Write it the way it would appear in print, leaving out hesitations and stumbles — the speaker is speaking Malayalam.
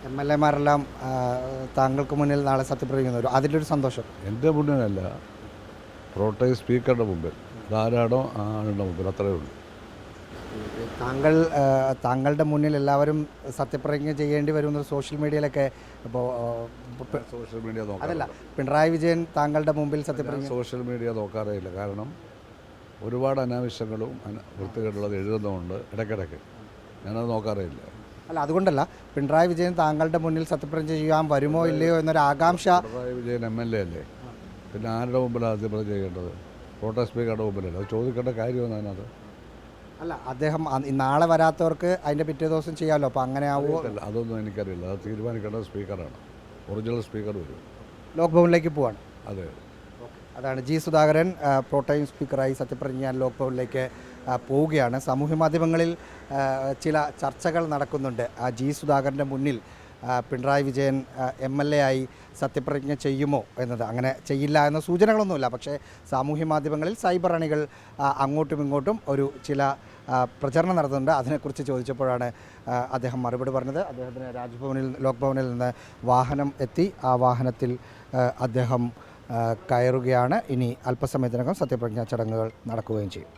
എം എൽ എമാരെല്ലാം താങ്കൾക്ക് മുന്നിൽ നാളെ സത്യപ്രതിജ്ഞ വരും, അതിലൊരു സന്തോഷം. എൻ്റെ മുന്നിലല്ല, പ്രോട്ടേം സ്പീക്കറുടെ മുമ്പിൽ, ധാരാളം ആളുടെ മുമ്പിൽ, അത്രയേ ഉള്ളൂ. താങ്കളുടെ മുന്നിൽ എല്ലാവരും സത്യപ്രതിജ്ഞ ചെയ്യേണ്ടി വരുന്നത് സോഷ്യൽ മീഡിയയിലൊക്കെ. ഇപ്പോൾ സോഷ്യൽ മീഡിയ അതല്ല, പിണറായി വിജയൻ താങ്കളുടെ മുമ്പിൽ സത്യപ്രതിജ്ഞ. സോഷ്യൽ മീഡിയ നോക്കാറേ ഇല്ല. കാരണം ഒരുപാട് അനാവശ്യങ്ങളും വൃത്തികേടുള്ളത് എഴുതുന്നതുകൊണ്ട് ഇടയ്ക്കിടയ്ക്ക് ഞാനത് നോക്കാറേ ഇല്ല. അല്ല, അതുകൊണ്ടല്ല, പിണറായി വിജയൻ താങ്കളുടെ മുന്നിൽ സത്യപ്രതിജ്ഞ ചെയ്യാൻ വരുമോ ഇല്ലയോ എന്നൊരു ആകാംക്ഷ. പിണറായി വിജയൻ MLA അല്ലേ, പിന്നെ ആരുടെ മുമ്പിലാണ് സത്യപ്രതിജ്ഞ ചെയ്യേണ്ടത്? പ്രോട്ടേം സ്പീക്കറുടെ മുമ്പിലല്ലേ, അത് ചോദിക്കേണ്ട കാര്യമാണ് അതിനകത്ത്. അല്ല, അദ്ദേഹം നാളെ വരാത്തവർക്ക് അതിൻ്റെ പിറ്റേ ദിവസം ചെയ്യാമല്ലോ, അപ്പോൾ അങ്ങനെ ആവുമോ? അതൊന്നും എനിക്കറിയില്ല. അത് തീരുമാനിക്കേണ്ടത് സ്പീക്കറാണ്. ഒറിജിനൽ സ്പീക്കർ വരും. ലോക് ഭവനിലേക്ക് പോവാണ്. അതെ, അതാണ് ജി സുധാകരൻ പ്രോട്ടേം സ്പീക്കറായി സത്യപ്രതിജ്ഞ ലോക് ഭവനിലേക്ക് പോവുകയാണ്. സാമൂഹ്യ മാധ്യമങ്ങളിൽ ചില ചർച്ചകൾ നടക്കുന്നുണ്ട്. ജി സുധാകരൻ്റെ മുന്നിൽ പിണറായി വിജയൻ MLA ആയി സത്യപ്രതിജ്ഞ ചെയ്യുമോ എന്നത്. അങ്ങനെ ചെയ്യില്ല എന്ന സൂചനകളൊന്നുമില്ല. പക്ഷേ സാമൂഹ്യ മാധ്യമങ്ങളിൽ സൈബർ അണികൾ അങ്ങോട്ടും ഇങ്ങോട്ടും ചില പ്രചരണം നടത്തുന്നുണ്ട്. അതിനെക്കുറിച്ച് ചോദിച്ചപ്പോഴാണ് അദ്ദേഹം മറുപടി പറഞ്ഞത്. അദ്ദേഹത്തിന് ലോക് ഭവനിൽ നിന്ന് വാഹനം എത്തി. ആ വാഹനത്തിൽ അദ്ദേഹം കയറുകയാണ്. ഇനി അല്പസമയത്തിനകം സത്യപ്രതിജ്ഞാ ചടങ്ങുകൾ നടക്കുകയും ചെയ്യും.